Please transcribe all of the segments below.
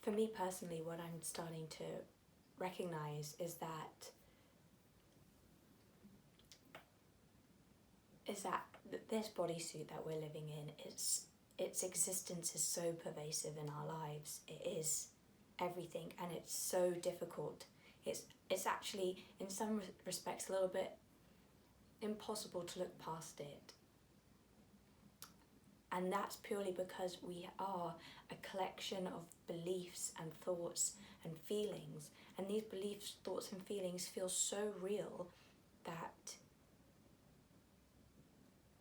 for me personally, what I'm starting to recognize is that this bodysuit that we're living in, its existence is so pervasive in our lives. It is everything, and it's so difficult. It's actually, in some respects, a little bit impossible to look past it. And that's purely because we are a collection of beliefs and thoughts and feelings. And these beliefs, thoughts and feelings feel so real that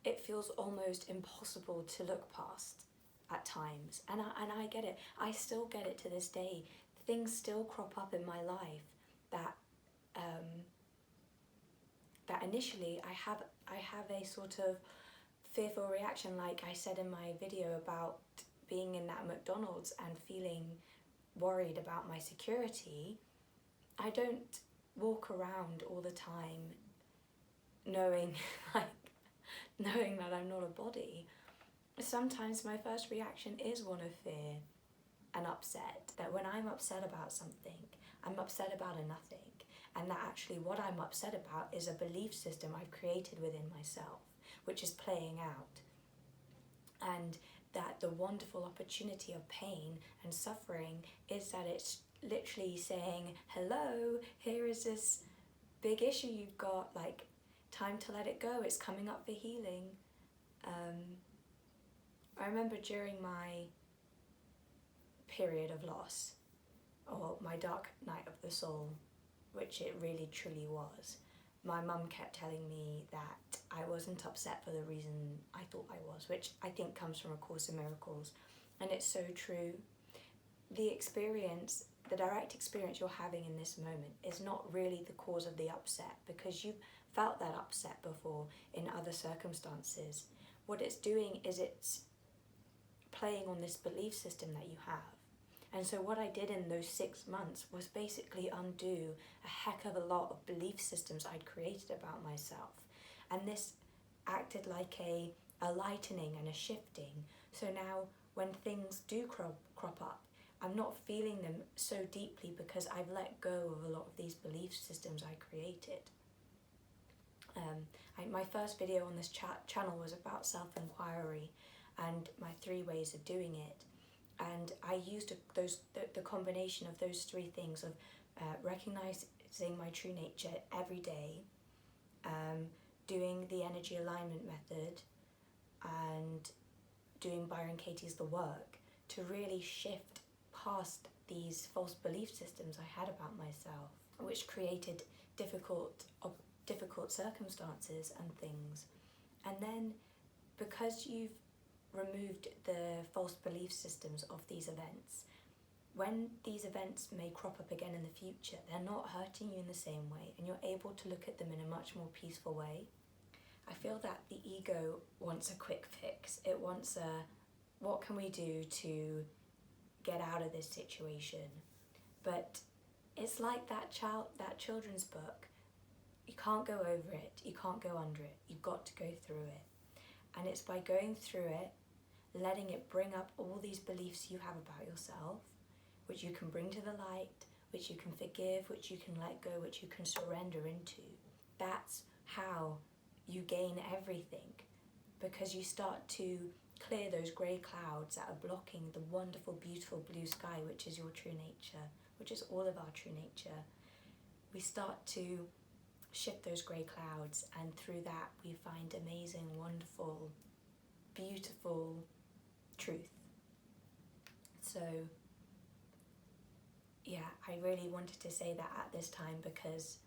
it feels almost impossible to look past at times. And I get it. I still get it to this day. Things still crop up in my life that that initially I have a sort of fearful reaction, like I said in my video about being in that McDonald's and feeling worried about my security. I don't walk around all the time knowing that I'm not a body. Sometimes my first reaction is one of fear and upset, that when I'm upset about something, I'm upset about a nothing, and that actually what I'm upset about is a belief system I've created within myself, which is playing out. And that the wonderful opportunity of pain and suffering is that it's literally saying, hello, here is this big issue you've got, like, time to let it go, it's coming up for healing. I remember during my period of loss, or my dark night of the soul, which it really truly was, my mum kept telling me that I wasn't upset for the reason I thought I was, which I think comes from A Course in Miracles. And it's so true. The experience, the direct experience you're having in this moment is not really the cause of the upset, because you've felt that upset before in other circumstances. What it's doing is it's playing on this belief system that you have. And so what I did in those 6 months was basically undo a heck of a lot of belief systems I'd created about myself. And this acted like a lightening and a shifting. So now when things do crop up, I'm not feeling them so deeply because I've let go of a lot of these belief systems I created. My first video on this channel was about self-inquiry and my 3 ways of doing it. And I used the combination of those 3 things of recognizing my true nature every day, doing the energy alignment method, and doing Byron Katie's The Work to really shift past these false belief systems I had about myself, which created difficult circumstances and things. And then because you've removed the false belief systems of these events, when these events may crop up again in the future, they're not hurting you in the same way, and you're able to look at them in a much more peaceful way. I feel that the ego wants a quick fix. It wants what can we do to get out of this situation? But it's like that children's book. You can't go over it, you can't go under it, you've got to go through it. And it's by going through it, letting it bring up all these beliefs you have about yourself, which you can bring to the light, which you can forgive, which you can let go, which you can surrender into. That's how you gain everything, because you start to clear those grey clouds that are blocking the wonderful, beautiful blue sky, which is your true nature, which is all of our true nature. We start to shift those grey clouds, and through that we find amazing, wonderful, beautiful truth. So yeah, I really wanted to say that at this time, because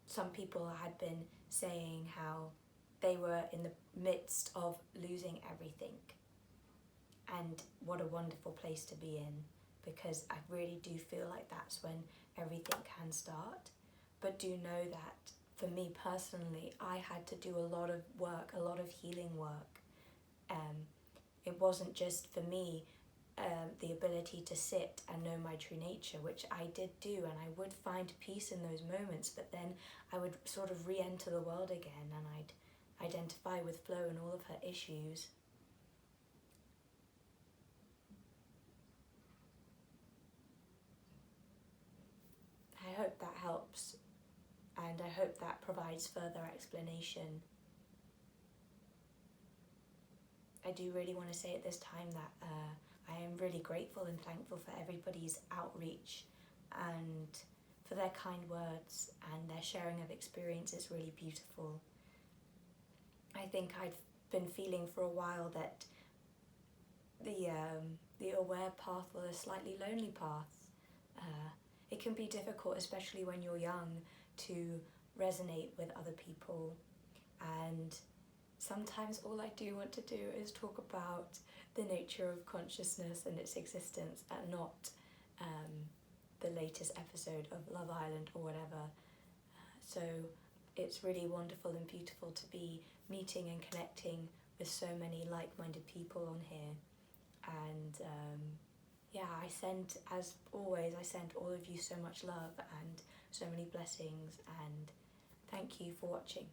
some people had been saying how they were in the midst of losing everything, and what a wonderful place to be in, because I really do feel like that's when everything can start. But do know that for me personally, I had to do a lot of work, a lot of healing work. It wasn't just for me the ability to sit and know my true nature, which I did do, and I would find peace in those moments, but then I would sort of re-enter the world again, and I'd identify with Flo and all of her issues. hope that provides further explanation. I do really want to say at this time that I am really grateful and thankful for everybody's outreach and for their kind words and their sharing of experience. Is really beautiful. I think I've been feeling for a while that the aware path or the slightly lonely path, it can be difficult, especially when you're young, to resonate with other people. And sometimes all I do want to do is talk about the nature of consciousness and its existence, and not the latest episode of Love Island or whatever. So it's really wonderful and beautiful to be meeting and connecting with so many like-minded people on here. And I send, as always, I send all of you so much love and so many blessings, and thank you for watching.